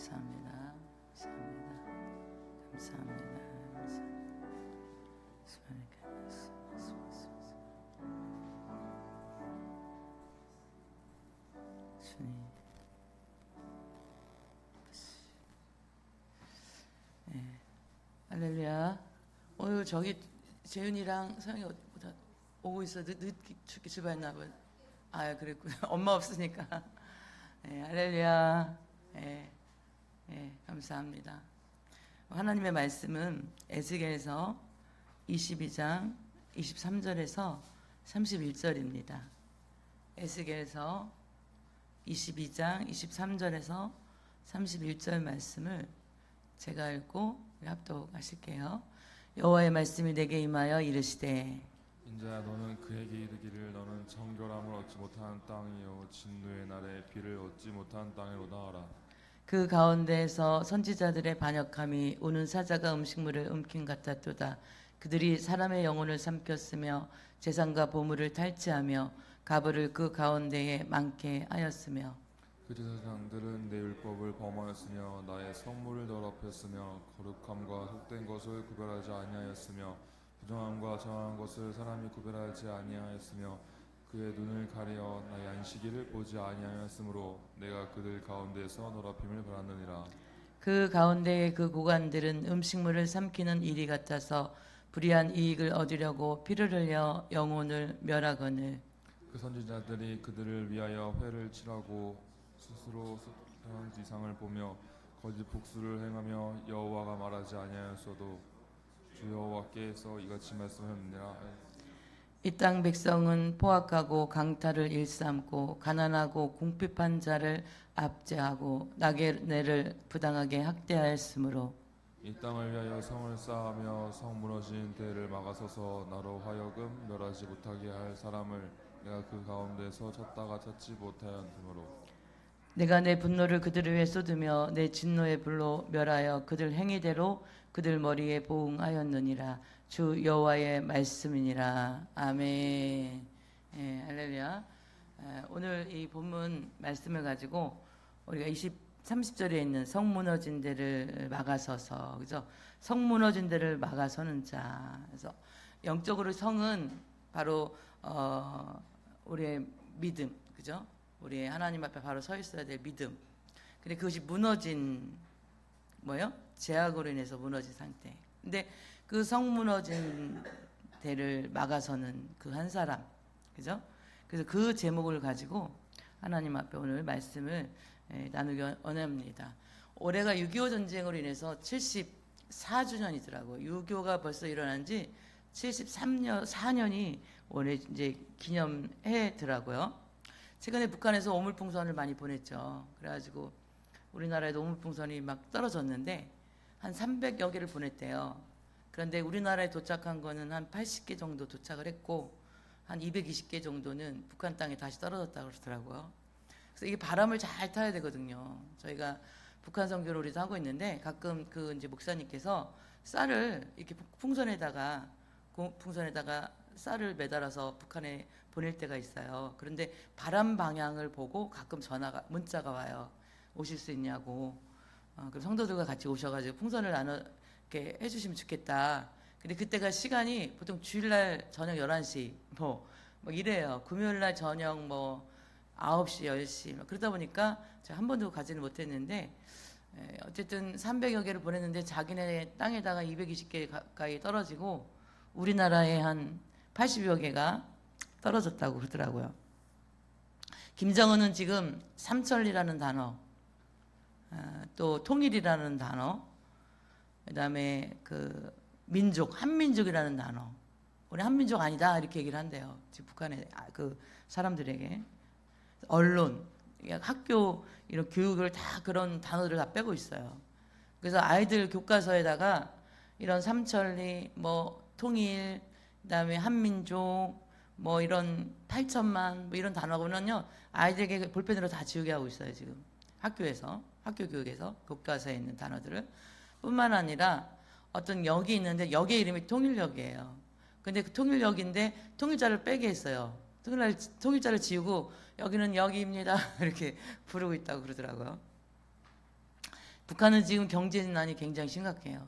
감사합니다. 감사합니다. 주님. 네. 할렐루야. 오늘 저기 재윤이랑 서영이 오고 있어. 늦게 출발했나 봐. 아, 그랬구나. 엄마 없으니까. 네, 할렐루야. 네, 네, 감사합니다. 하나님의 말씀은 에스겔서 22장 23절에서 31절입니다. 에스겔서 22장 23절에서 31절 말씀을 제가 읽고 합독하실게요. 여호와의 말씀이 내게 임하여 이르시되 인자야 너는 그에게 이르기를 너는 정결함을 얻지 못한 땅이요 진노의 날에 비를 얻지 못한 땅에로다 하라. 그 가운데에서 선지자들의 반역함이 우는 사자가 음식물을 ը긴 같았도다. 그들이 사람의 영혼을 삼켰으며 재산과 보물을 탈취하며 가부를 그 가운데에 많게 하였으며 그 제사장들은 내 율법을 범하였으며 나의 성물을 더럽혔으며 거룩함과 속된 것을 구별하지 아니하였으며 부정함과 정한 것을 사람이 구별하지 아니하였으며 그의 눈을 가리어 나의 안식일을 보지 아니하였으므로 내가 그들 가운데서 더럽힘을 받았느니라. 그 가운데의 그 고관들은 음식물을 삼키는 일이 같아서 불의한 이익을 얻으려고 피를 흘려 영혼을 멸하거늘 그 선지자들이 그들을 위하여 회를 칠하고 스스로 행한 지상을 보며 거짓 복수를 행하며 여호와가 말하지 아니하였어도 주 여호와께서 이같이 말씀하셨느니라. 이 땅 백성은 포악하고 강탈을 일삼고 가난하고 궁핍한 자를 압제하고 나그네를 부당하게 학대하였으므로 이 땅을 위하여 성을 쌓으며 성 무너진 데를 막아서서 나로 하여금 멸하지 못하게 할 사람을 내가 그 가운데서 찾다가 찾지 못하였으므로 내가 내 분노를 그들을 위해 쏟으며 내 진노의 불로 멸하여 그들 행위대로 그들 머리에 보응하였느니라. 주 여호와의 말씀이니라. 아멘. 예, 할렐루야. 오늘 이 본문 말씀을 가지고 우리가 30절에 있는 성 무너진 데를 막아서서, 그죠? 성 무너진 데를 막아서는 자. 그래서 영적으로 성은 바로 우리의 믿음, 그죠? 우리 하나님 앞에 바로 서 있어야 될 믿음. 근데 그것이 무너진 뭐요? 죄악으로 인해서 무너진 상태. 근데 그 성 무너진 데를 막아서는 그 한 사람, 그죠? 그래서 그 제목을 가지고 하나님 앞에 오늘 말씀을 나누기 원합니다. 올해가 6.25 전쟁으로 인해서 74주년이더라고요. 6.25가 벌써 일어난 지 4년이 올해 이제 기념해더라고요. 최근에 북한에서 오물풍선을 많이 보냈죠. 그래가지고 우리나라에도 오물풍선이 막 떨어졌는데 한 300여 개를 보냈대요. 그런데 우리나라에 도착한 거는 한 80개 정도 도착을 했고 한 220개 정도는 북한 땅에 다시 떨어졌다고 그러더라고요. 그래서 이게 바람을 잘 타야 되거든요. 저희가 북한 선교를 우리도 하고 있는데 가끔 그 이제 목사님께서 쌀을 이렇게 풍선에다가 쌀을 매달아서 북한에 보낼 때가 있어요. 그런데 바람 방향을 보고 가끔 문자가 와요. 오실 수 있냐고. 그럼 성도들과 같이 오셔가지고 풍선을 이렇게 해주시면 좋겠다. 근데 그때가 시간이 보통 주일날 저녁 11시 뭐 이래요. 금요일날 저녁 9시, 10시 그러다 보니까 제가 한 번도 가지는 못했는데 어쨌든 300여 개를 보냈는데 자기네 땅에다가 220개 가까이 떨어지고 우리나라에 한 80여 개가 떨어졌다고 그러더라고요. 김정은은 지금 삼천리라는 단어, 또 통일이라는 단어, 그다음에 그 민족, 한민족이라는 단어, 우리 한민족 아니다 이렇게 얘기를 한대요. 지금 북한의 그 사람들에게. 언론, 학교 이런 교육을 다 그런 단어들을 다 빼고 있어요. 그래서 아이들 교과서에다가 이런 삼천리, 통일, 그다음에 한민족, 이런 8천만 이런 단어는요 아이들에게 볼펜으로 다 지우게 하고 있어요. 지금 학교에서, 학교 교육에서 교과서에 있는 단어들을. 뿐만 아니라 어떤 역이 있는데 역의 이름이 통일역이에요. 근데 그 통일역인데 통일자를 빼게 했어요. 통일자를 지우고 여기는 역입니다 이렇게 부르고 있다고 그러더라고요. 북한은 지금 경제난이 굉장히 심각해요.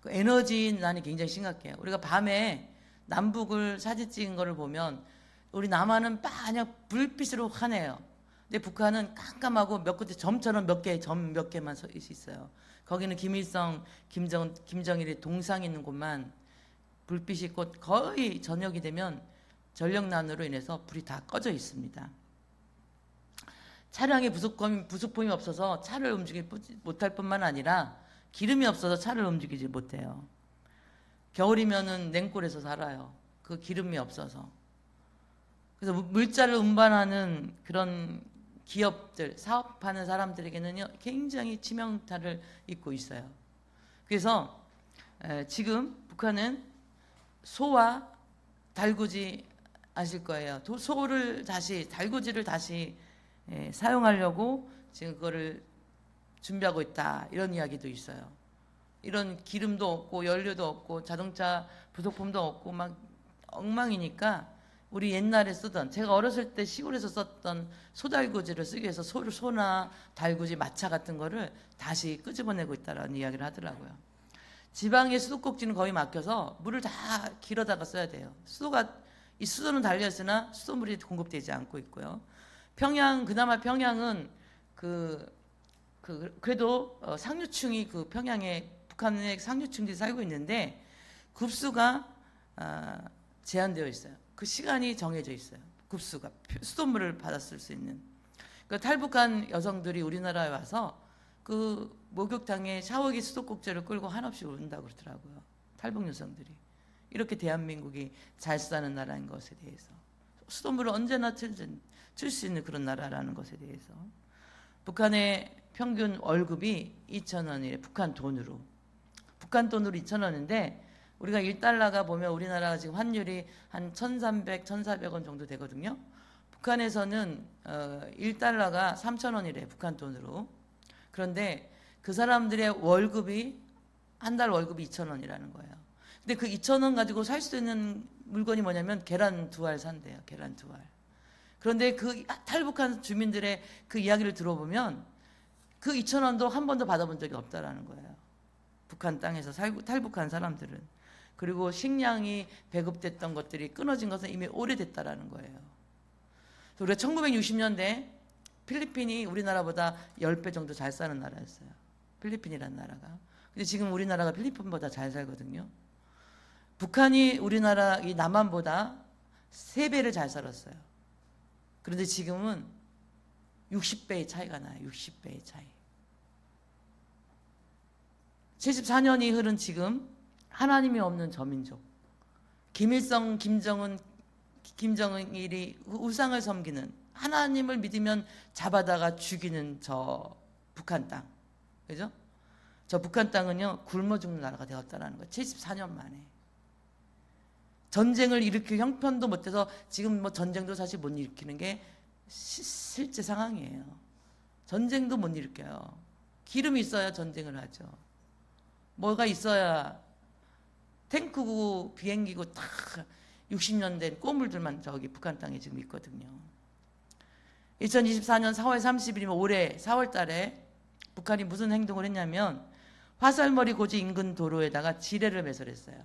그 에너지난이 굉장히 심각해요. 우리가 밤에 남북을 사진 찍은 거를 보면 우리 남한은 마냥 불빛으로 환해요. 근데 북한은 깜깜하고 몇 군데 점처럼 점 몇 개만 서 있어요. 거기는 김일성, 김정일의 동상 있는 곳만 불빛이 있고 거의 저녁이 되면 전력난으로 인해서 불이 다 꺼져 있습니다. 차량에 부속품이 없어서 차를 움직이지 못할 뿐만 아니라 기름이 없어서 차를 움직이지 못해요. 겨울이면은 냉골에서 살아요. 그 기름이 없어서. 그래서 물자를 운반하는 그런 기업들, 사업하는 사람들에게는요, 굉장히 치명타를 입고 있어요. 그래서 지금 북한은 소와 달구지 아실 거예요. 달구지를 다시 사용하려고 지금 그거를 준비하고 있다. 이런 이야기도 있어요. 이런 기름도 없고 연료도 없고 자동차 부속품도 없고 막 엉망이니까 우리 옛날에 쓰던, 제가 어렸을 때 시골에서 썼던 소달구지를 쓰기 위해서 소나 달구지, 마차 같은 거를 다시 끄집어내고 있다라는 이야기를 하더라고요. 지방의 수도꼭지는 거의 막혀서 물을 다 길어다가 써야 돼요. 이 수도는 달려있으나 수도물이 공급되지 않고 있고요. 그나마 평양은 그래도 상류층이 그 평양에 북한의 상류층들이 살고 있는데 급수가 제한되어 있어요. 그 시간이 정해져 있어요. 급수가 수돗물을 받았을 수 있는. 그러니까 탈북한 여성들이 우리나라에 와서 그 목욕탕에 샤워기 수도꼭지를 끌고 한없이 온다고 그러더라고요. 탈북 여성들이. 이렇게 대한민국이 잘 사는 나라인 것에 대해서, 수돗물을 언제나 틀 수 있는 그런 나라라는 것에 대해서. 북한의 평균 월급이 2,000원이에요. 북한 돈으로 2,000원인데 우리가 1달러가 보면 우리나라가 지금 환율이 한 1,300, 1,400원 정도 되거든요. 북한에서는 1달러가 3,000원이래요. 북한 돈으로. 그런데 그 사람들의 월급이, 한 달 월급이 2,000원이라는 거예요. 근데 그 2,000원 가지고 살 수 있는 물건이 뭐냐면 계란 2알 산대요. 계란 2알. 그런데 그 탈북한 주민들의 그 이야기를 들어보면 그 2,000원도 한 번도 받아본 적이 없다라는 거예요. 북한 땅에서 탈북한 사람들은. 그리고 식량이 배급됐던 것들이 끊어진 것은 이미 오래됐다라는 거예요. 우리가 1960년대 필리핀이 우리나라보다 10배 정도 잘 사는 나라였어요. 필리핀이라는 나라가. 근데 지금 우리나라가 필리핀보다 잘 살거든요. 북한이 우리나라 이 남한보다 3배를 잘 살았어요. 그런데 지금은 60배의 차이가 나요. 60배의 차이. 74년이 흐른 지금 하나님이 없는 저민족, 김일성, 김정일이 우상을 섬기는, 하나님을 믿으면 잡아다가 죽이는 저 북한 땅, 그죠? 저 북한 땅은요 굶어 죽는 나라가 되었다라는 거예요. 74년 만에. 전쟁을 일으킬 형편도 못해서 지금 뭐 전쟁도 사실 못 일으키는 게 실제 상황이에요. 전쟁도 못 일으켜요. 기름이 있어야 전쟁을 하죠. 뭐가 있어야, 탱크고 비행기고 다 60년 된 꼬물들만 저기 북한 땅에 지금 있거든요. 2024년 4월 30일이면 올해 4월 달에 북한이 무슨 행동을 했냐면 화살머리 고지 인근 도로에다가 지뢰를 매설했어요.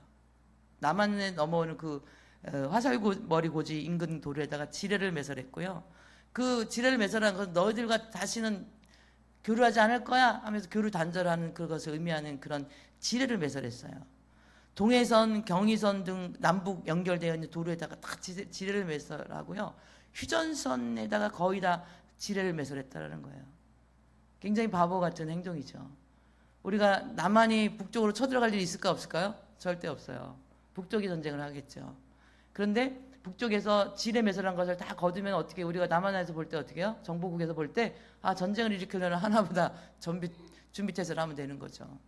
남한에 넘어오는 그 화살머리 고지 인근 도로에다가 지뢰를 매설했고요. 그 지뢰를 매설한 것은 너희들과 다시는 교류하지 않을 거야 하면서 교류 단절하는 그것을 의미하는 그런 지뢰를 매설했어요. 동해선, 경의선 등 남북 연결되어 있는 도로에다가 다 지뢰를 매설하고요. 휴전선에다가 거의 다 지뢰를 매설했다는 거예요. 굉장히 바보 같은 행동이죠. 우리가 남한이 북쪽으로 쳐들어갈 일이 있을까 없을까요? 절대 없어요. 북쪽이 전쟁을 하겠죠. 그런데 북쪽에서 지뢰 매설한 것을 다 거두면 어떻게, 우리가 남한에서 볼 때 어떻게 해요? 정보국에서 볼 때 전쟁을 일으키려면 하나보다 준비태세를 하면 되는 거죠.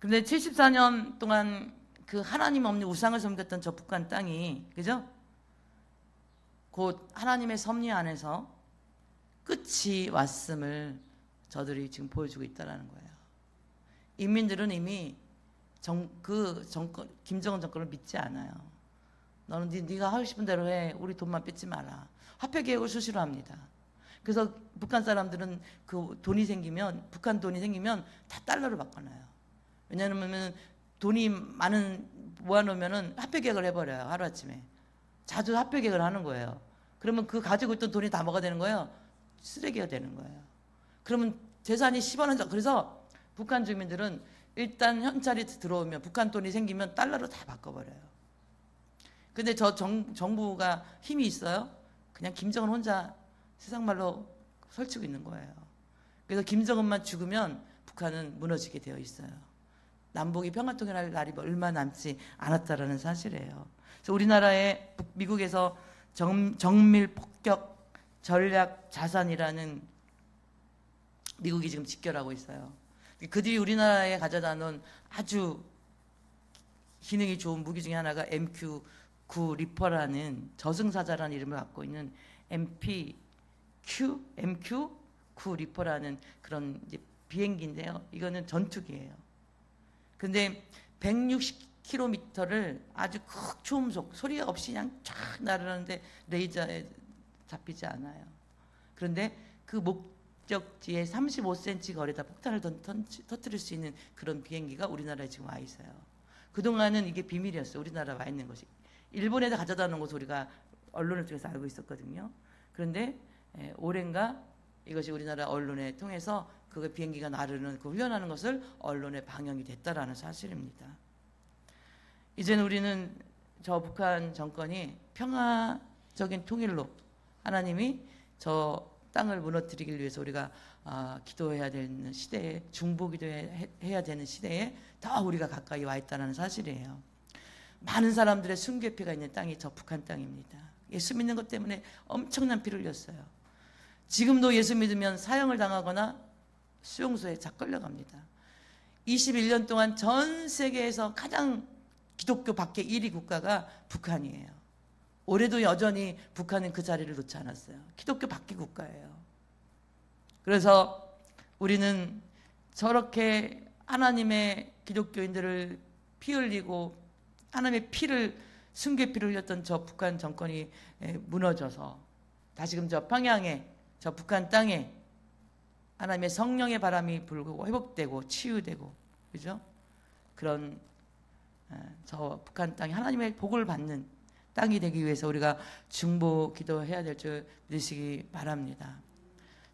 그런데 74년 동안 그 하나님 없는 우상을 섬겼던 저 북한 땅이, 그죠? 곧 하나님의 섭리 안에서 끝이 왔음을 저들이 지금 보여주고 있다는 거예요. 인민들은 이미 김정은 정권을 믿지 않아요. 너는 네가 하고 싶은 대로 해. 우리 돈만 뺏지 마라. 화폐개혁을 수시로 합니다. 그래서 북한 사람들은 그 돈이 생기면, 북한 돈이 생기면 다 달러로 바꿔놔요. 왜냐하면 돈이 많은 모아놓으면은 화폐 개혁을 해버려요. 하루아침에. 자주 화폐 개혁을 하는 거예요. 그러면 그 가지고 있던 돈이 다 뭐가 되는 거예요? 쓰레기가 되는 거예요. 그러면 재산이 10원 한 장. 그래서 북한 주민들은 일단 현찰이 들어오면, 북한 돈이 생기면 달러로 다 바꿔버려요. 근데 저 정부가 힘이 있어요? 그냥 김정은 혼자 세상 말로 설치고 있는 거예요. 그래서 김정은만 죽으면 북한은 무너지게 되어 있어요. 남북이 평화통일할 날이 얼마 남지 않았다라는 사실이에요. 그래서 우리나라의 미국에서 정밀 폭격 전략 자산이라는 미국이 지금 집결하고 있어요. 그들이 우리나라에 가져다 놓은 아주 기능이 좋은 무기 중에 하나가 MQ-9 리퍼라는 저승사자라는 이름을 갖고 있는 MQ-9 리퍼라는 그런 이제 비행기인데요. 이거는 전투기예요. 근데 160km를 아주 극초음속, 소리 없이 그냥 쫙 날아가는데 레이저에 잡히지 않아요. 그런데 그 목적지에 35cm 거리에다 폭탄을 터뜨릴 수 있는 그런 비행기가 우리나라에 지금 와 있어요. 그동안은 이게 비밀이었어요. 우리나라에 와 있는 것이. 일본에다 가져다 놓은 것을 우리가 언론을 통해서 알고 있었거든요. 그런데 올해인가 이것이 우리나라 언론에 통해서 그 비행기가 나르는 그 훈련하는 것을 언론에 방영이 됐다라는 사실입니다. 이제는 우리는 저 북한 정권이 평화적인 통일로 하나님이 저 땅을 무너뜨리기 위해서 우리가 기도해야 되는 시대에, 중보 기도해야 되는 시대에 더 우리가 가까이 와 있다는 사실이에요. 많은 사람들의 순교피가 있는 땅이 저 북한 땅입니다. 예수 믿는 것 때문에 엄청난 피를 흘렸어요. 지금도 예수 믿으면 사형을 당하거나 수용소에 자 끌려갑니다. 21년 동안 전 세계에서 가장 기독교 밖에 1위 국가가 북한이에요. 올해도 여전히 북한은 그 자리를 놓지 않았어요. 기독교 밖의 국가예요. 그래서 우리는 저렇게 하나님의 기독교인들을 피 흘리고 하나님의 피를, 순교피를 흘렸던 저 북한 정권이 무너져서 다시금 저 평양에, 저 북한 땅에 하나님의 성령의 바람이 불고 회복되고 치유되고, 그죠? 그런 저 북한 땅이 하나님의 복을 받는 땅이 되기 위해서 우리가 중보 기도해야 될 줄 믿으시기 바랍니다.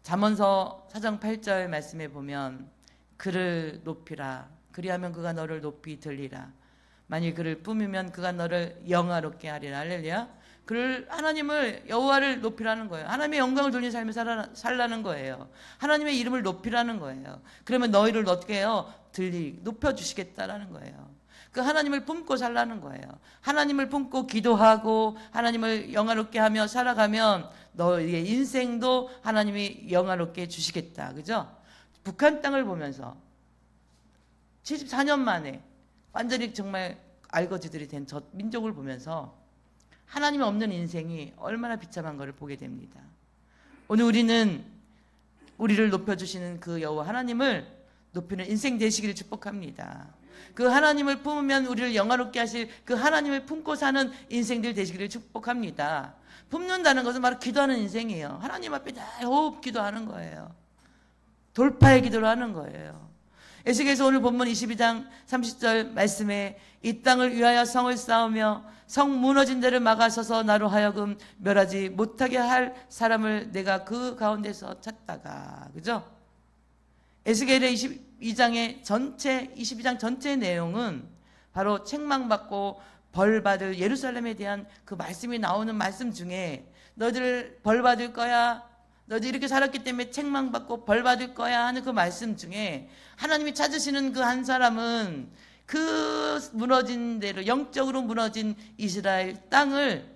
잠언서 4장 8절 말씀에 보면 그를 높이라, 그리하면 그가 너를 높이 들리라. 만일 그를 뿜으면 그가 너를 영화롭게 하리라. 할렐루야. 그를, 하나님을, 여호와를 높이라는 거예요. 하나님의 영광을 돌리는 삶을 살라는 거예요. 하나님의 이름을 높이라는 거예요. 그러면 너희를 어떻게 해요? 높여주시겠다라는 거예요. 그 하나님을 품고 살라는 거예요. 하나님을 품고 기도하고 하나님을 영화롭게 하며 살아가면 너희의 인생도 하나님이 영화롭게 해주시겠다. 그죠? 북한 땅을 보면서 74년 만에 완전히 정말 알거지들이 된 저 민족을 보면서 하나님이 없는 인생이 얼마나 비참한 것을 보게 됩니다. 오늘 우리는 우리를 높여주시는 그 여호와 하나님을 높이는 인생 되시기를 축복합니다. 그 하나님을 품으면 우리를 영화롭게 하실 그 하나님을 품고 사는 인생들 되시기를 축복합니다. 품는다는 것은 바로 기도하는 인생이에요. 하나님 앞에 다 호흡 기도하는 거예요. 돌파의 기도를 하는 거예요. 에스겔서 오늘 본문 22장 30절 말씀에 이 땅을 위하여 성을 쌓으며 성 무너진 데를 막아서서 나로 하여금 멸하지 못하게 할 사람을 내가 그 가운데서 찾다가, 그죠? 에스겔의 22장 전체 내용은 바로 책망받고 벌받을 예루살렘에 대한 그 말씀이 나오는 말씀 중에 너희들 벌받을 거야, 너희들 이렇게 살았기 때문에 책망받고 벌받을 거야 하는 그 말씀 중에 하나님이 찾으시는 그 한 사람은 그 무너진 데를, 영적으로 무너진 이스라엘 땅을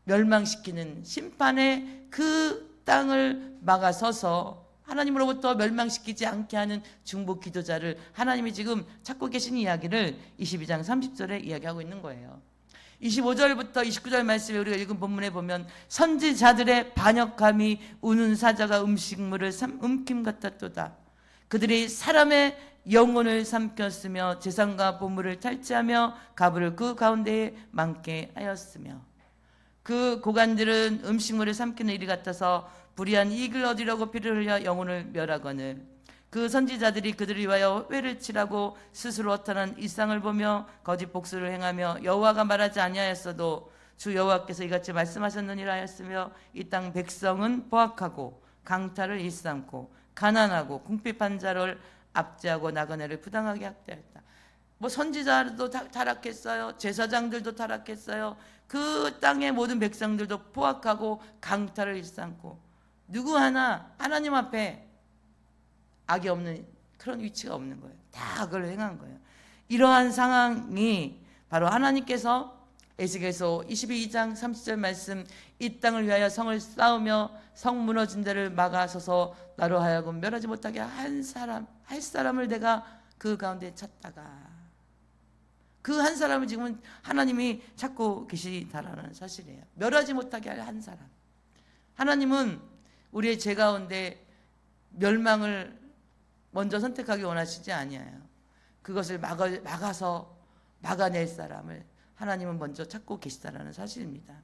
멸망시키는 심판의 그 땅을 막아서서 하나님으로부터 멸망시키지 않게 하는 중보 기도자를 하나님이 지금 찾고 계신 이야기를 22장 30절에 이야기하고 있는 거예요. 25절부터 29절 말씀에 우리가 읽은 본문에 보면 선지자들의 반역함이 우는 사자가 음식물을 움킴 같았도다. 그들이 사람의 영혼을 삼켰으며 재산과 보물을 탈취하며 가부를 그 가운데에 많게 하였으며 그 고관들은 음식물을 삼키는 일이 같아서 불의한 이익을 얻으려고 피를 흘려 영혼을 멸하거늘 그 선지자들이 그들을 위하여 회를 치라고 스스로 허탄한 일상을 보며 거짓 복수를 행하며 여호와가 말하지 아니하였어도 주 여호와께서 이같이 말씀하셨느니라 하였으며 이 땅 백성은 포악하고 강탈을 일삼고 가난하고 궁핍한 자를 압제하고 나그네를 부당하게 학대했다. 뭐 선지자들도 타락했어요. 제사장들도 타락했어요. 그 땅의 모든 백성들도 포악하고 강탈을 일삼고 누구 하나 하나님 앞에 악이 없는 그런 위치가 없는 거예요. 다 악을 행한 거예요. 이러한 상황이 바로 하나님께서 에스겔서 22장 30절 말씀 이 땅을 위하여 성을 쌓으며 성 무너진 데를 막아서서 나로 하여금 멸하지 못하게 할 사람을 내가 그 가운데 찾다가 그 한 사람을 지금은 하나님이 찾고 계시다라는 사실이에요. 멸하지 못하게 할 한 사람. 하나님은 우리의 죄 가운데 멸망을 먼저 선택하기 원하시지 아니에요. 그것을 막아서 막아낼 사람을 하나님은 먼저 찾고 계시다라는 사실입니다.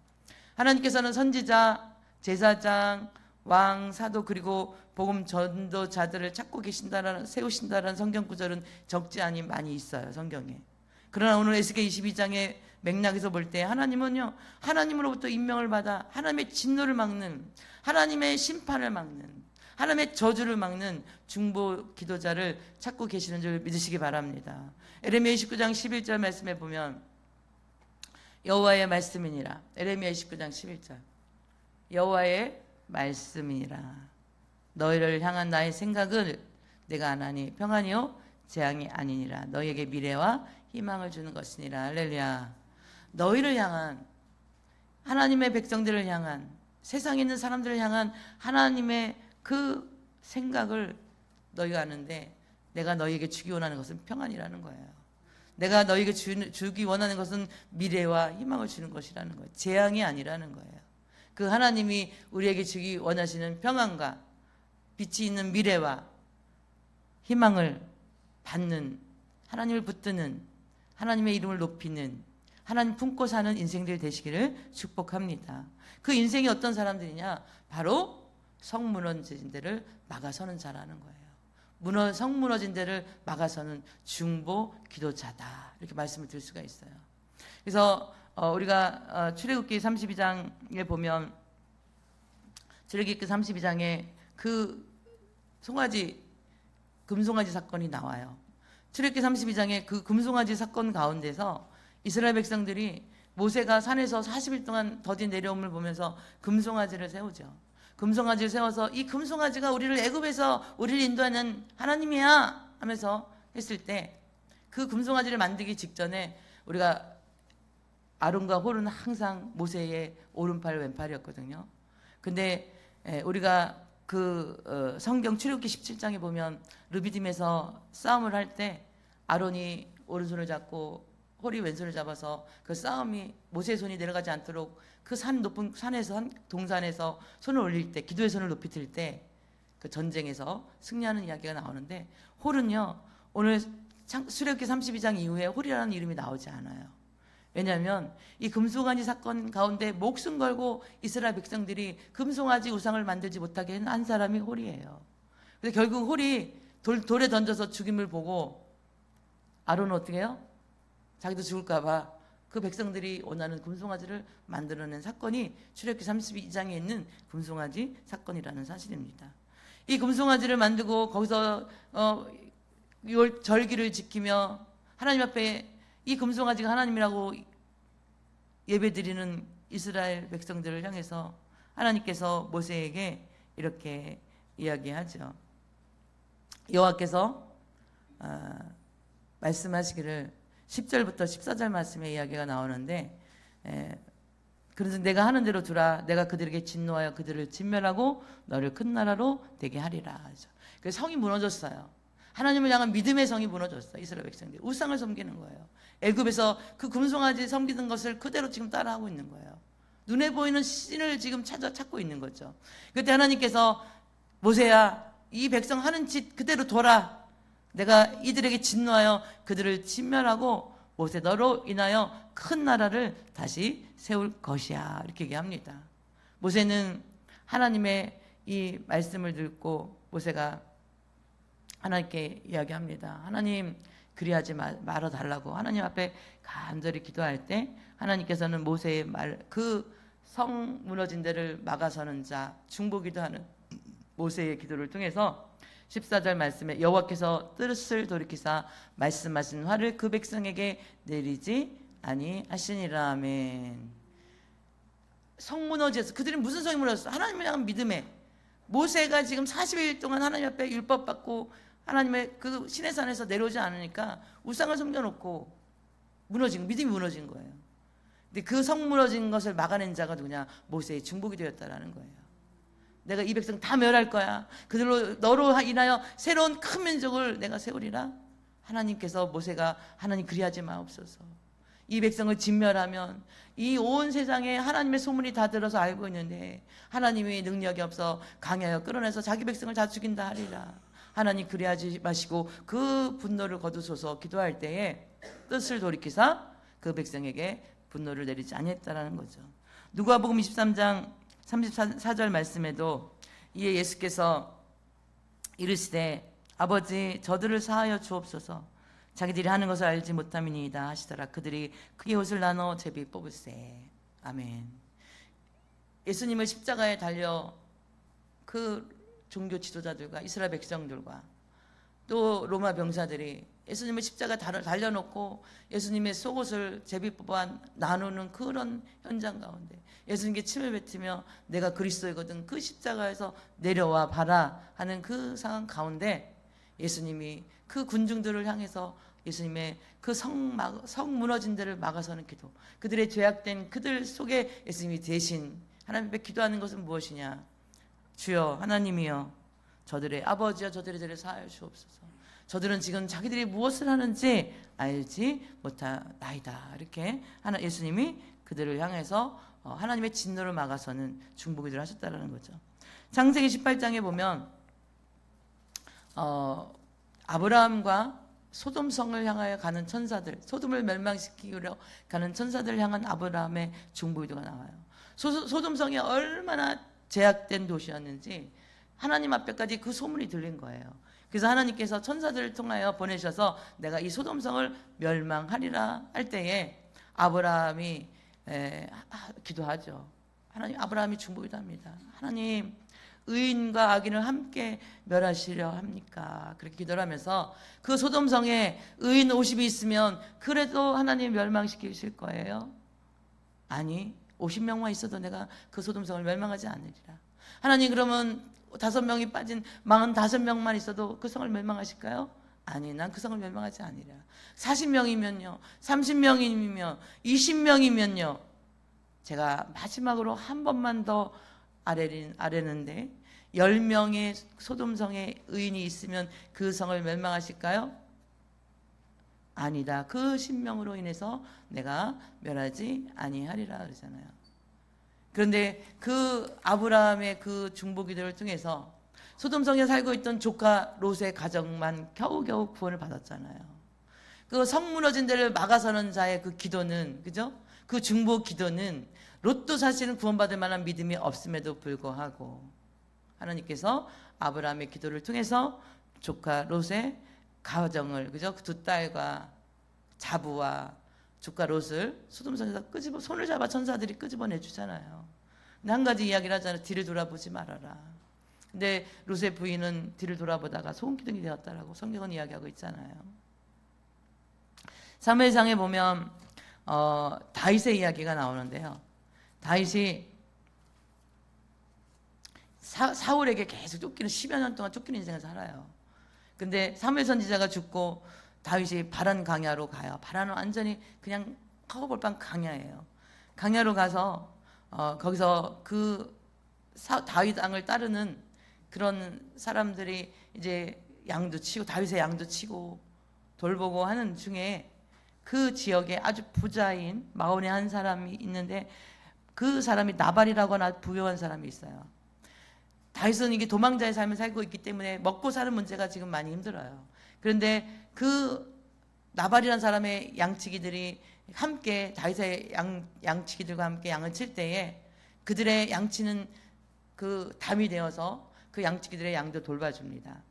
하나님께서는 선지자, 제사장, 왕, 사도 그리고 복음 전도자들을 찾고 계신다라는 세우신다라는 성경 구절은 적지 않이 많이 있어요. 성경에. 그러나 오늘 에스겔 22장의 맥락에서 볼 때 하나님은요, 하나님으로부터 임명을 받아 하나님의 진노를 막는, 하나님의 심판을 막는, 하나님의 저주를 막는 중보 기도자를 찾고 계시는 줄 믿으시기 바랍니다. 에레미야 29장 11절 말씀에 보면 여호와의 말씀이니라. 에레미야 29장 11절. 여호와의 말씀이니라. 너희를 향한 나의 생각을 내가 아나니 평안이요 재앙이 아니니라. 너희에게 미래와 희망을 주는 것이니라. 할렐루야. 너희를 향한, 하나님의 백성들을 향한, 세상에 있는 사람들을 향한 하나님의 그 생각을 너희가 아는데 내가 너희에게 주기 원하는 것은 평안이라는 거예요. 내가 너희에게 주기 원하는 것은 미래와 희망을 주는 것이라는 거예요. 재앙이 아니라는 거예요. 그 하나님이 우리에게 주기 원하시는 평안과 빛이 있는 미래와 희망을 받는, 하나님을 붙드는, 하나님의 이름을 높이는, 하나님 품고 사는 인생들 되시기를 축복합니다. 그 인생이 어떤 사람들이냐? 바로 성 무너진 데를 막아서는 자라는 거예요. 성 무너진 데를 막아서는 중보 기도자다. 이렇게 말씀을 드릴 수가 있어요. 그래서 우리가 출애굽기 32장에 보면, 출애굽기 32장에 그 금송아지 사건이 나와요. 출애굽기 32장에 그 금송아지 사건 가운데서 이스라엘 백성들이 모세가 산에서 40일 동안 더디 내려옴을 보면서 금송아지를 세우죠. 금송아지를 세워서 이 금송아지가 우리를 애굽에서 우리를 인도하는 하나님이야 하면서 했을 때, 그 금송아지를 만들기 직전에 우리가 아론과 홀은 항상 모세의 오른팔 왼팔이었거든요. 근데 우리가 그 성경 출애굽기 17장에 보면 르비딤에서 싸움을 할 때 아론이 오른손을 잡고 홀이 왼손을 잡아서 그 싸움이 모세의 손이 내려가지 않도록 그 높은 산에서, 동산에서 손을 올릴 때, 기도의 손을 높이 들 때 그 전쟁에서 승리하는 이야기가 나오는데, 홀은요 오늘 출애굽기 32장 이후에 홀이라는 이름이 나오지 않아요. 왜냐하면 이 금송아지 사건 가운데 목숨 걸고 이스라엘 백성들이 금송아지 우상을 만들지 못하게 한 사람이 홀이에요. 그래서 결국 홀이 돌에 던져서 죽임을 보고 아론은 어떻게 해요? 자기도 죽을까 봐 그 백성들이 원하는 금송아지를 만들어낸 사건이 출애굽기 32장에 있는 금송아지 사건이라는 사실입니다. 이 금송아지를 만들고 거기서 절기를 지키며 하나님 앞에 이 금송아지가 하나님이라고 예배드리는 이스라엘 백성들을 향해서 하나님께서 모세에게 이렇게 이야기하죠. 여호와께서 말씀하시기를 10절부터 14절 말씀의 이야기가 나오는데, 그래서 내가 하는 대로 두라. 내가 그들에게 진노하여 그들을 진멸하고 너를 큰 나라로 되게 하리라. 그래서 성이 무너졌어요. 하나님을 향한 믿음의 성이 무너졌어요. 이스라엘 백성들이 우상을 섬기는 거예요. 애굽에서 그 금송아지 섬기는 것을 그대로 지금 따라하고 있는 거예요. 눈에 보이는 신을 지금 찾고 있는 거죠. 그때 하나님께서 모세야, 이 백성 하는 짓 그대로 둬라. 내가 이들에게 진노하여 그들을 진멸하고 모세 너로 인하여 큰 나라를 다시 세울 것이야. 이렇게 얘기합니다. 모세는 하나님의 이 말씀을 듣고 모세가 하나님께 이야기합니다. 하나님, 그리하지 말아 달라고. 하나님 앞에 간절히 기도할 때 하나님께서는 모세의 그 성 무너진 데를 막아서는 자, 중보기도하는 모세의 기도를 통해서 14절 말씀에 여호와께서 뜻을 돌이키사 말씀하신 화를 그 백성에게 내리지 아니하시니라. 아멘. 성 무너졌어. 그들이 무슨 성이 무너졌어? 하나님을 향한 믿음에. 모세가 지금 40일 동안 하나님 앞에 율법 받고 하나님의 그 시내산에서 내려오지 않으니까 우상을 섬겨놓고 믿음이 무너진 거예요. 근데 그 성 무너진 것을 막아낸 자가 누구냐? 모세의 중보기 되었다라는 거예요. 내가 이 백성 다 멸할 거야. 그들로 너로 인하여 새로운 큰 민족을 내가 세우리라. 하나님께서 모세가 하나님 그리하지 마옵소서. 이 백성을 진멸하면 이 온 세상에 하나님의 소문이 다 들어서 알고 있는데 하나님이 능력이 없어 강하여 끌어내서 자기 백성을 다 죽인다 하리라. 하나님 그리하지 마시고 그 분노를 거두소서. 기도할 때에 뜻을 돌이키사 그 백성에게 분노를 내리지 아니했다라는 거죠. 누가복음 23장 34절 말씀에도 이에 예수께서 이르시되 아버지 저들을 사하여 주옵소서. 자기들이 하는 것을 알지 못함이니이다 하시더라. 그들이 크게 옷을 나눠 제비 뽑을세. 아멘. 예수님을 십자가에 달려 그 종교 지도자들과 이스라엘 백성들과 또 로마 병사들이 예수님을 십자가에 달려놓고 예수님의 속옷을 제비 뽑아 나누는 그런 현장 가운데 예수님께 침을 뱉으며 내가 그리스도이거든 그 십자가에서 내려와 봐라 하는 그 상황 가운데 예수님이 그 군중들을 향해서 예수님의 그 성 무너진 데를 막아서는 기도, 그들의 죄악된 그들 속에 예수님이 대신 하나님 앞에 기도하는 것은 무엇이냐? 주여 하나님이여 저들의 아버지여 저들의 죄를 사하여 주옵소서. 저들은 지금 자기들이 무엇을 하는지 알지 못하나이다. 이렇게 예수님이 그들을 향해서 하나님의 진노를 막아서는 중보기도를 하셨다는 거죠. 창세기 18장에 보면 아브라함과 소돔성을 향하여 가는 천사들, 소돔을 멸망시키려 가는 천사들을 향한 아브라함의 중보기도가 나와요. 소돔성이 얼마나 제약된 도시였는지 하나님 앞에까지 그 소문이 들린 거예요. 그래서 하나님께서 천사들을 통하여 보내셔서 내가 이 소돔성을 멸망하리라 할 때에 아브라함이 기도하죠. 하나님, 아브라함이 중보기도합니다. 하나님, 의인과 악인을 함께 멸하시려 합니까? 그렇게 기도를 하면서 그 소돔성에 의인 50이 있으면 그래도 하나님 멸망시키실 거예요? 아니, 50명만 있어도 내가 그 소돔성을 멸망하지 않으리라. 하나님, 그러면 5명이 빠진 45명만 있어도 그 성을 멸망하실까요? 아니, 난 그 성을 멸망하지 않으리라. 40명이면요, 30명이면, 20명이면요, 제가 마지막으로 한 번만 더 아뢰는데 10명의 소돔성에 의인이 있으면 그 성을 멸망하실까요? 아니다. 그 10명으로 인해서 내가 멸하지 아니하리라 그러잖아요. 그런데 그 아브라함의 그 중보기도를 통해서 소돔성에 살고 있던 조카 롯의 가정만 겨우겨우 구원을 받았잖아요. 그 성 무너진 데를 막아서는 자의 그 기도는, 그죠? 그 중보기도는 롯도 사실은 구원받을 만한 믿음이 없음에도 불구하고 하나님께서 아브라함의 기도를 통해서 조카 롯의 가정을, 그죠? 그 두 딸과 자부와 조카 롯을 소돔성에서 손을 잡아 천사들이 끄집어내 주잖아요. 근데 한 가지 이야기를 하잖아요. 뒤를 돌아보지 말아라. 근데 롯의 부인은 뒤를 돌아보다가 소금기둥이 되었다라고 성경은 이야기하고 있잖아요. 사무엘상에 보면 다윗의 이야기가 나오는데요. 다윗이 사울에게 계속 쫓기는 10여 년 동안 쫓기는 인생을 살아요. 근데 사무엘 선지자가 죽고 다윗이 바란 강야로 가요. 바란은 완전히 그냥 허거볼빵 강야예요. 강야로 가서 거기서 그 다윗 왕을 따르는 그런 사람들이 이제 양도 치고 다윗의 양도 치고 돌보고 하는 중에 그 지역에 아주 부자인 마온의 한 사람이 있는데 그 사람이 나발이라고 하나 부유한 사람이 있어요. 다윗은 이게 도망자의 삶을 살고 있기 때문에 먹고 사는 문제가 지금 많이 힘들어요. 그런데 그 나발이라는 사람의 양치기들이 함께 다윗의 양치기들과 함께 양을 칠 때에 그들의 양치는 그 담이 되어서 그 양치기들의 양도 돌봐줍니다.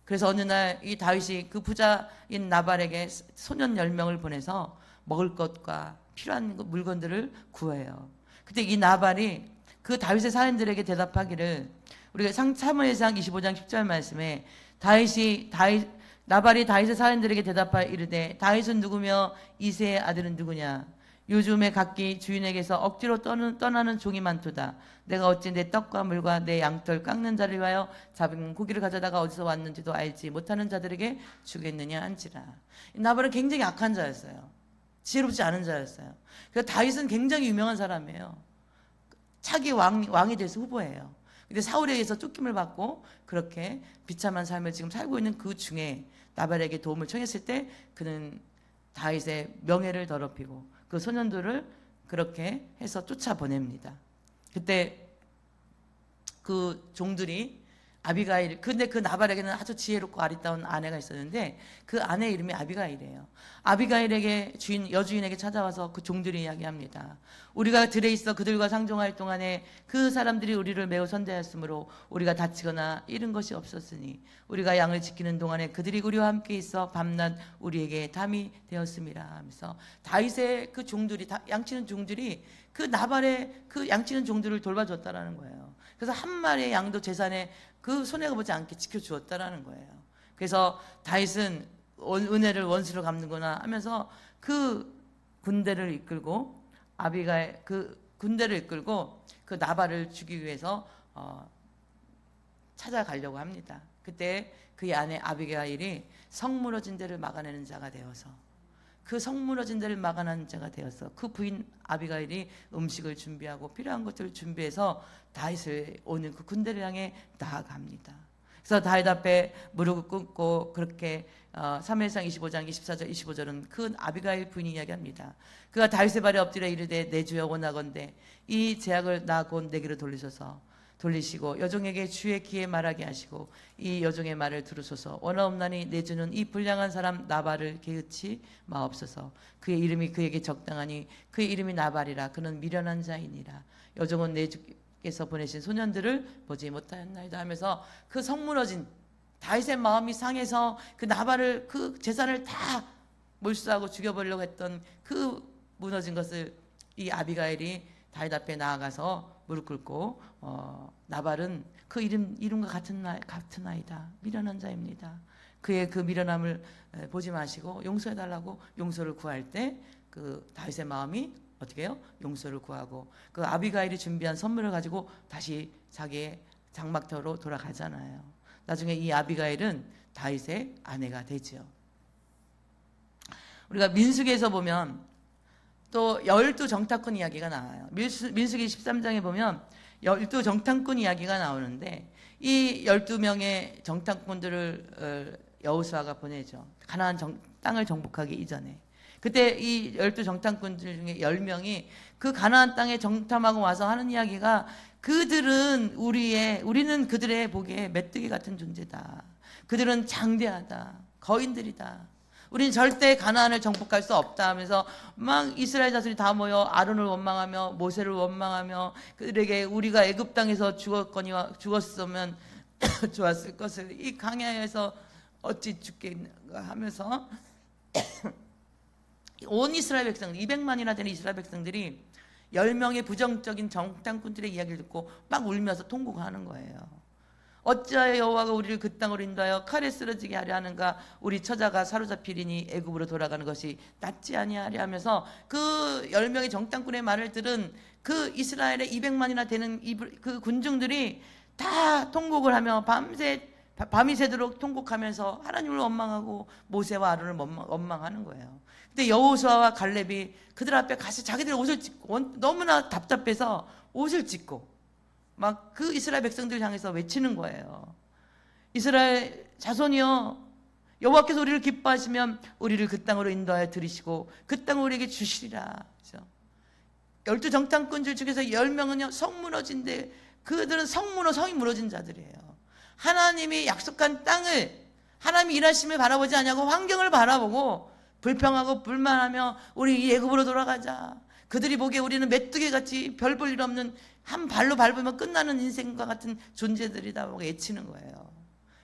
그래서 어느 날 이 다윗이 그 부자인 나발에게 소년 10명을 보내서 먹을 것과 필요한 나발들을 구해요. 그때 이 나발이 그 다윗의 사람들에게 대답하기를, 우리가 사무엘상 25장 10절 말씀에 나발이 다윗의 사람들에게 대답하여 이르되 다윗은 누구며 이새의 아들은 누구냐? 요즘에 각기 주인에게서 억지로 떠나는 종이 많도다. 내가 어찌 내 떡과 물과 내 양털 깎는 자를 위하여 잡은 고기를 가져다가 어디서 왔는지도 알지 못하는 자들에게 주겠느냐 한지라. 나발은 굉장히 악한 자였어요. 지혜롭지 않은 자였어요. 그래서 다윗은 굉장히 유명한 사람이에요. 차기 왕이 돼서 후보예요. 근데 사울에 의해서 쫓김을 받고 그렇게 비참한 삶을 지금 살고 있는 그 중에 나발에게 도움을 청했을 때 그는 다윗의 명예를 더럽히고 그 소년들을 그렇게 해서 쫓아보냅니다. 그때 그 종들이 아비가일, 근데 그 나발에게는 아주 지혜롭고 아리따운 아내가 있었는데 그 아내 이름이 아비가일이에요. 아비가일에게 여주인에게 찾아와서 그 종들이 이야기합니다. 우리가 들에 있어 그들과 상종할 동안에 그 사람들이 우리를 매우 선대하였으므로 우리가 다치거나 잃은 것이 없었으니 우리가 양을 지키는 동안에 그들이 우리와 함께 있어 밤낮 우리에게 담이 되었습니다 하면서 다윗의 그 종들이, 양치는 종들이 그 나발의 그 양치는 종들을 돌봐줬다라는 거예요. 그래서 한 마리의 양도 재산에 그 손해가 보지 않게 지켜주었다라는 거예요. 그래서 다윗은 은혜를 원수로 갚는구나 하면서 그 군대를 이끌고 그 군대를 이끌고 그 나발을 죽이기 위해서 찾아가려고 합니다. 그때 그의 아내 아비가일이 성무너진 데를 막아내는 자가 되어서 그 성무너진 데를 막아내는 자가 되어서 그 부인 아비가일이 음식을 준비하고 필요한 것들을 준비해서 다윗을 오는 그 군대를 향해 나아갑니다. 그래서 다윗 앞에 무릎을 꿇고 그렇게 사무엘상 25장 24절 25절은 그 아비가일 부인이 이야기합니다. 그가 다윗의 발에 엎드려 이르되 내 주여 원하건대 이 제약을 나 곧 내게로 돌리시고 여종에게 주의 귀에 말하게 하시고 이 여종의 말을 들으소서. 원하옵나니 내 주는 이 불량한 사람 나발을 게으치 마옵소서. 그의 이름이 그에게 적당하니 그의 이름이 나발이라. 그는 미련한 자이니라. 여종은 내 주께서 보내신 소년들을 보지 못하였나이다 하면서 그 성무너진 다윗의 마음이 상해서 그 나발을 그 재산을 다 몰수하고 죽여버리려고 했던 그 무너진 것을 이 아비가일이 다윗 앞에 나아가서 무릎 꿇고 나발은 그 이름과 같은 아이다. 미련한 자입니다. 그의 그 미련함을 보지 마시고 용서해달라고 용서를 구할 때 그 다윗의 마음이 어떻게 해요? 용서를 구하고 그 아비가일이 준비한 선물을 가지고 다시 자기의 장막터로 돌아가잖아요. 나중에 이 아비가일은 다윗의 아내가 되죠. 우리가 민수기에서 보면 또 12정탐꾼 이야기가 나와요. 민수기 13장에 보면 12정탐꾼 이야기가 나오는데 이 12명의 정탐꾼들을 여호수아가 보내죠. 가나안 땅을 정복하기 이전에. 그때 이 12정탐꾼들 중에 10명이 그 가나안 땅에 정탐하고 와서 하는 이야기가 우리는 그들의 보기에 메뚜기 같은 존재다. 그들은 장대하다. 거인들이다. 우리는 절대 가나안을 정복할 수 없다 하면서 막 이스라엘 자손이 다 모여 아론을 원망하며 모세를 원망하며 그들에게 우리가 애굽 땅에서 죽었으면 좋았을 것을 이 광야에서 어찌 죽겠는가 하면서 온 이스라엘 백성들 200만이나 되는 이스라엘 백성들이 10명의 부정적인 정탐꾼들의 이야기를 듣고 막 울면서 통곡하는 거예요. 어찌하여 여호와가 우리를 그 땅으로 인도하여 칼에 쓰러지게 하려 하는가? 우리 처자가 사로잡히리니 애굽으로 돌아가는 것이 낫지 아니하리 하면서 그 10명의 정탐꾼의 말을 들은 그 이스라엘의 200만이나 되는 그 군중들이 다 통곡을 하며 밤이 새도록 통곡하면서 하나님을 원망하고 모세와 아론을 원망하는 거예요. 근데 여호수아와 갈렙이 그들 앞에 가서 자기들 옷을 찢고 너무나 답답해서 옷을 찢고 막 그 이스라엘 백성들 향해서 외치는 거예요. 이스라엘 자손이여, 여호와께서 우리를 기뻐하시면 우리를 그 땅으로 인도하여 들이시고 그 땅을 우리에게 주시리라. 12정탐꾼들 중에서 10명은요 성무너진데 그들은 성이 무너진 자들이에요. 하나님이 약속한 땅을, 하나님이 일하심을 바라보지 않냐고 환경을 바라보고 불평하고 불만하며 우리 이 애굽으로 돌아가자. 그들이 보기에 우리는 메뚜기같이 별 볼 일 없는 한 발로 밟으면 끝나는 인생과 같은 존재들이다 고 외치는 거예요.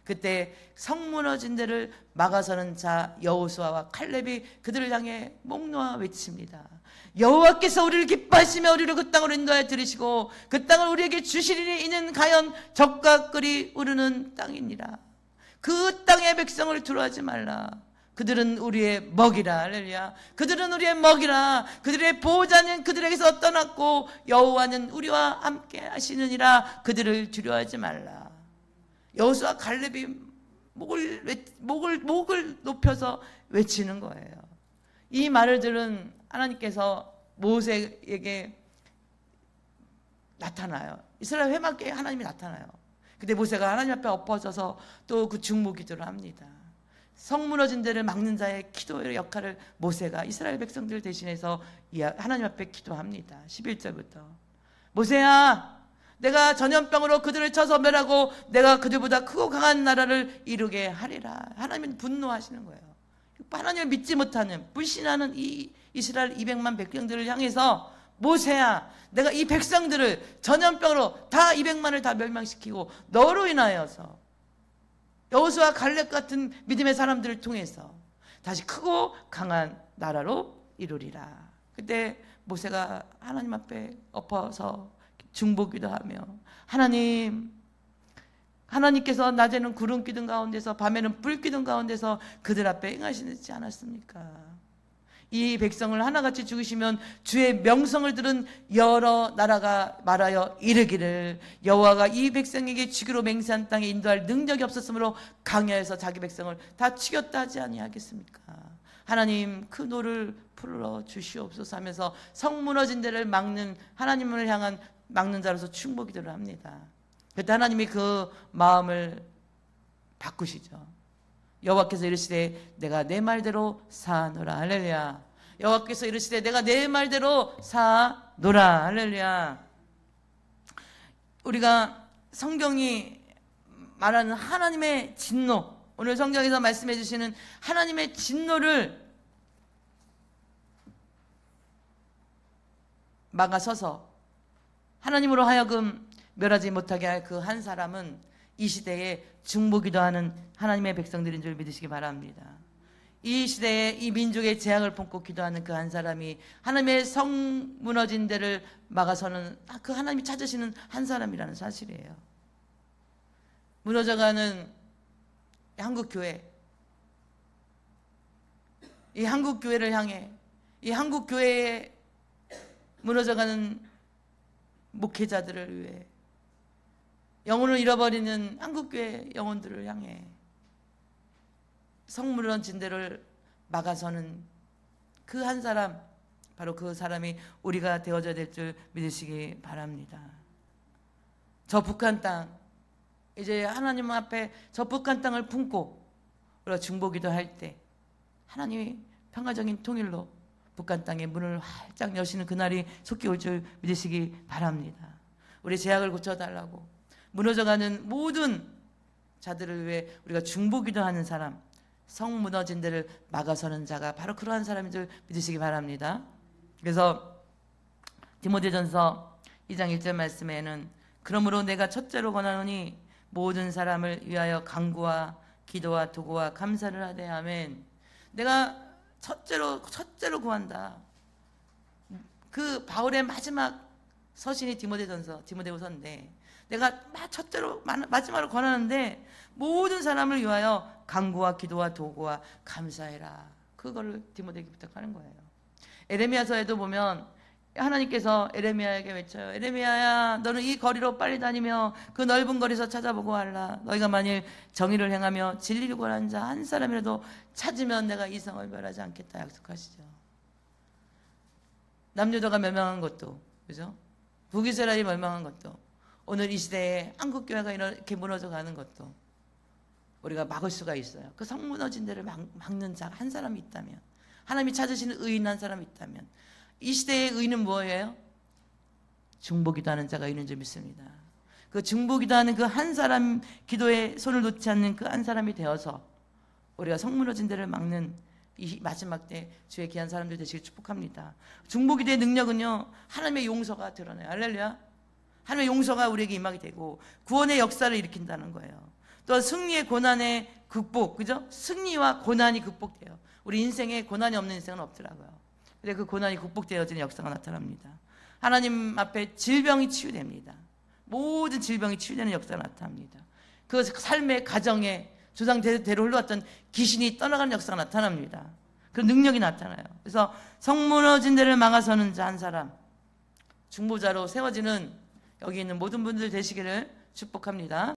그때 성 무너진 데를 막아서는 자 여호수아와 칼렙이 그들을 향해 목 놓아 외칩니다. 여호와께서 우리를 기뻐하시며 우리를 그 땅으로 인도하여 들으시고 그 땅을 우리에게 주시리니 이는 가연 젖과 꿀이 흐르는 땅이니라. 그 땅의 백성을 두려워하지 말라. 그들은 우리의 먹이라. 할렐루야. 그들은 우리의 먹이라. 그들의 보호자는 그들에게서 떠났고 여호와는 우리와 함께 하시느니라. 그들을 두려워하지 말라. 여호수아 갈렙이 목을 높여서 외치는 거예요. 이 말을 들은 하나님께서 모세에게 나타나요. 이스라엘 회막에 하나님이 나타나요. 근데 모세가 하나님 앞에 엎어져서 또 그 중보 기도를 합니다. 성 무너진 데를 막는 자의 기도의 역할을 모세가 이스라엘 백성들 대신해서 하나님 앞에 기도합니다. 11절부터 모세야, 내가 전염병으로 그들을 쳐서 멸하고 내가 그들보다 크고 강한 나라를 이루게 하리라. 하나님은 분노하시는 거예요. 하나님을 믿지 못하는 불신하는 이 이스라엘 200만 백성들을 향해서 모세야, 내가 이 백성들을 전염병으로 다 200만을 다 멸망시키고 너로 인하여서 여호수아 갈렙 같은 믿음의 사람들을 통해서 다시 크고 강한 나라로 이루리라. 그때 모세가 하나님 앞에 엎어서 중보기도하며 하나님께서 낮에는 구름 기둥 가운데서 밤에는 불 기둥 가운데서 그들 앞에 행하시지 않았습니까? 이 백성을 하나같이 죽이시면 주의 명성을 들은 여러 나라가 말하여 이르기를 여호와가 이 백성에게 죽이로 맹세한 땅에 인도할 능력이 없었으므로 강야에서 자기 백성을 다 죽였다 하지 아니하겠습니까? 하나님 그 노를 풀어 주시옵소서 하면서 성 무너진 데를 막는 하나님을 향한 막는 자로서 충복기도를 합니다. 그때 하나님이 그 마음을 바꾸시죠. 여호와께서 이르시되 내가 내 말대로 사노라. 할렐루야. 여호와께서 이르시되 내가 내 말대로 사노라. 할렐루야. 우리가 성경이 말하는 하나님의 진노, 오늘 성경에서 말씀해 주시는 하나님의 진노를 막아서서 하나님으로 하여금 멸하지 못하게 할 그 한 사람은 이 시대에 중보기도하는 하나님의 백성들인 줄 믿으시기 바랍니다. 이 시대에 이 민족의 재앙을 품고 기도하는 그 한 사람이 하나님의 성 무너진 데를 막아서는 그 하나님이 찾으시는 한 사람이라는 사실이에요. 무너져가는 한국교회, 이 한국교회를 향해 이 한국교회에 무너져가는 목회자들을 위해 영혼을 잃어버리는 한국교회 영혼들을 향해 성 무너진 데를 막아서는 그 한 사람, 바로 그 사람이 우리가 되어져야 될 줄 믿으시기 바랍니다. 저 북한 땅, 이제 하나님 앞에 저 북한 땅을 품고 우리가 중보기도 할 때 하나님이 평화적인 통일로 북한 땅의 문을 활짝 여시는 그날이 속히 올 줄 믿으시기 바랍니다. 우리 죄악을 고쳐달라고 무너져가는 모든 자들을 위해 우리가 중보기도하는 사람, 성 무너진 데를 막아서는 자가 바로 그러한 사람인 줄 믿으시기 바랍니다. 그래서 디모데전서 2장 1절 말씀에는 그러므로 내가 첫째로 권하노니 모든 사람을 위하여 간구와 기도와 도구와 감사를 하되 아멘. 내가 첫째로 구한다. 그 바울의 마지막 서신이 디모데후서인데 내가 첫째로 마지막으로 권하는데 모든 사람을 위하여 간구와 기도와 도구와 감사해라. 그거를 디모데에게 부탁하는 거예요. 에레미야서에도 보면 하나님께서 에레미야에게 외쳐요. 에레미야야, 너는 이 거리로 빨리 다니며 그 넓은 거리에서 찾아보고 하라. 너희가 만일 정의를 행하며 진리를 구하는 자 한 사람이라도 찾으면 내가 이 성을 멸하지 않겠다 약속하시죠. 남유다가 멸망한 것도, 그죠? 북이스라엘이 멸망한 것도, 오늘 이 시대에 한국교회가 이렇게 무너져 가는 것도 우리가 막을 수가 있어요. 그 성 무너진 데를 막는 자 한 사람이 있다면, 하나님이 찾으시는 의인 한 사람이 있다면, 이 시대의 의인은 뭐예요? 중보기도하는 자가 의인인 줄 믿습니다. 그 중보기도하는 그 한 사람 기도에 손을 놓지 않는 그 한 사람이 되어서 우리가 성 무너진 데를 막는 이 마지막 때 주의 귀한 사람들 되시길 축복합니다. 중보기도의 능력은요, 하나님의 용서가 드러나요. 할렐루야. 하나님의 용서가 우리에게 임하게 되고 구원의 역사를 일으킨다는 거예요. 또 승리의 고난의 극복, 그죠? 승리와 고난이 극복돼요. 우리 인생에 고난이 없는 인생은 없더라고요. 근데 그 고난이 극복되어지는 역사가 나타납니다. 하나님 앞에 질병이 치유됩니다. 모든 질병이 치유되는 역사가 나타납니다. 그 삶의 가정에 조상대로 흘러왔던 귀신이 떠나가는 역사가 나타납니다. 그 능력이 나타나요. 그래서 성 무너진 데를 막아서는 자 한 사람, 중보자로 세워지는 여기 있는 모든 분들 되시기를 축복합니다.